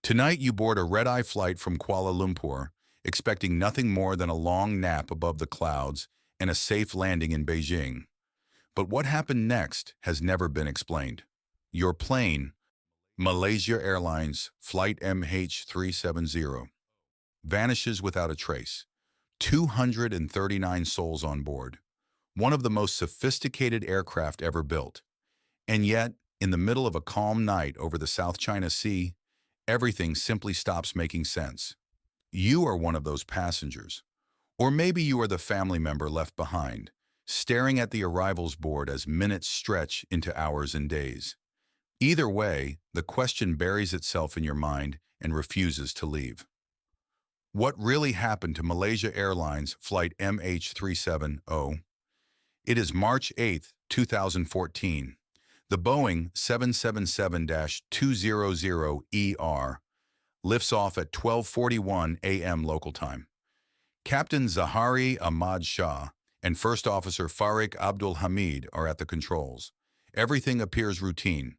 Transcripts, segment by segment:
Tonight you board a red-eye flight from Kuala Lumpur, expecting nothing more than a long nap above the clouds and a safe landing in Beijing. But what happened next has never been explained. Your plane, Malaysia Airlines Flight MH370, vanishes without a trace. 239 souls on board, one of the most sophisticated aircraft ever built. And yet, in the middle of a calm night over the South China Sea, everything simply stops making sense. You are one of those passengers. Or maybe you are the family member left behind, staring at the arrivals board as minutes stretch into hours and days. Either way, the question buries itself in your mind and refuses to leave. What really happened to Malaysia Airlines Flight MH370? It is March 8, 2014. The Boeing 777-200ER lifts off at 12:41 a.m. local time. Captain Zahari Ahmad Shah and First Officer Farik Abdul Hamid are at the controls. Everything appears routine.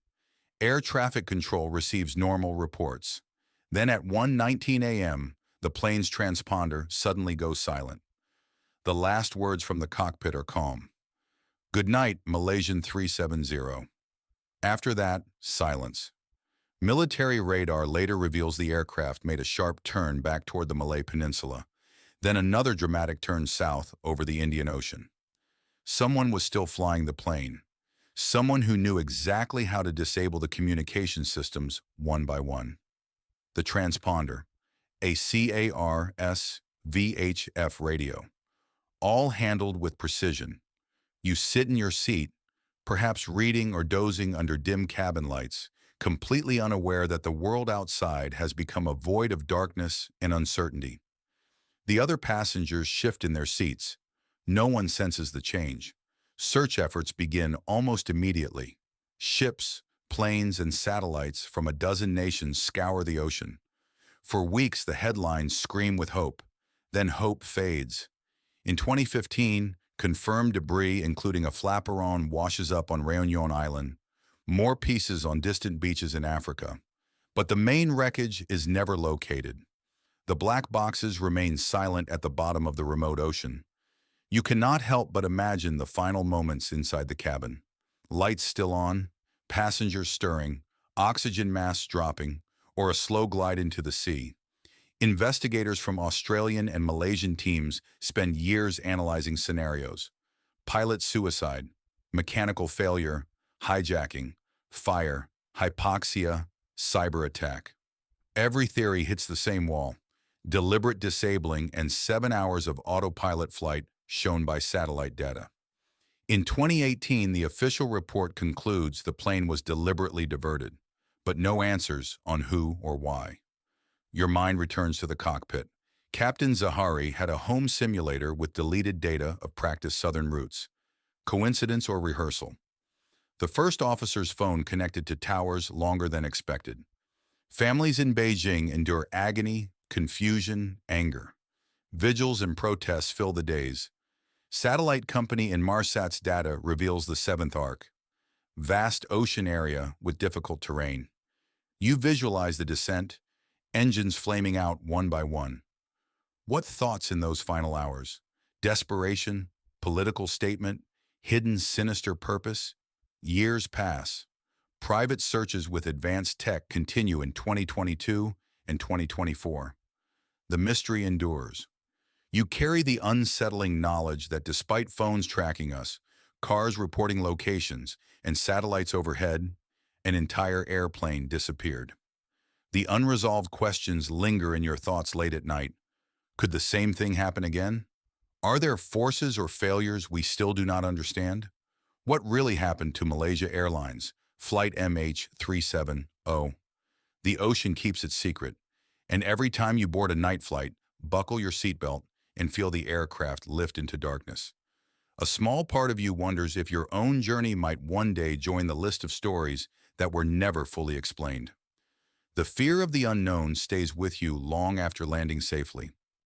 Air traffic control receives normal reports. Then at 1:19 a.m., the plane's transponder suddenly goes silent. The last words from the cockpit are calm. "Good night, Malaysian 370. After that, silence. Military radar later reveals the aircraft made a sharp turn back toward the Malay Peninsula, then another dramatic turn south over the Indian Ocean. Someone was still flying the plane. Someone who knew exactly how to disable the communication systems one by one. The transponder, a CARS VHF radio, all handled with precision. You sit in your seat, perhaps reading or dozing under dim cabin lights, completely unaware that the world outside has become a void of darkness and uncertainty. The other passengers shift in their seats. No one senses the change. Search efforts begin almost immediately. Ships, planes, and satellites from a dozen nations scour the ocean. For weeks, the headlines scream with hope. Then hope fades. In 2015, confirmed debris, including a flaperon, washes up on Réunion Island, more pieces on distant beaches in Africa. But the main wreckage is never located. The black boxes remain silent at the bottom of the remote ocean. You cannot help but imagine the final moments inside the cabin. Lights still on, passengers stirring, oxygen masks dropping, or a slow glide into the sea. Investigators from Australian and Malaysian teams spend years analyzing scenarios: pilot suicide, mechanical failure, hijacking, fire, hypoxia, cyber attack. Every theory hits the same wall: deliberate disabling and 7 hours of autopilot flight shown by satellite data. In 2018, the official report concludes the plane was deliberately diverted, but no answers on who or why. Your mind returns to the cockpit. Captain Zahari had a home simulator with deleted data of practice southern routes. Coincidence or rehearsal? The first officer's phone connected to towers longer than expected. Families in Beijing endure agony, confusion, anger. Vigils and protests fill the days. Satellite company Inmarsat's data reveals the seventh arc. Vast ocean area with difficult terrain. You visualize the descent, engines flaming out one by one. What thoughts in those final hours? Desperation, political statement, hidden sinister purpose? Years pass. Private searches with advanced tech continue in 2022 and 2024. The mystery endures. You carry the unsettling knowledge that despite phones tracking us, cars reporting locations, and satellites overhead, an entire airplane disappeared. The unresolved questions linger in your thoughts late at night. Could the same thing happen again? Are there forces or failures we still do not understand? What really happened to Malaysia Airlines Flight MH370? The ocean keeps its secret, and every time you board a night flight, buckle your seatbelt and feel the aircraft lift into darkness. A small part of you wonders if your own journey might one day join the list of stories that were never fully explained. The fear of the unknown stays with you long after landing safely.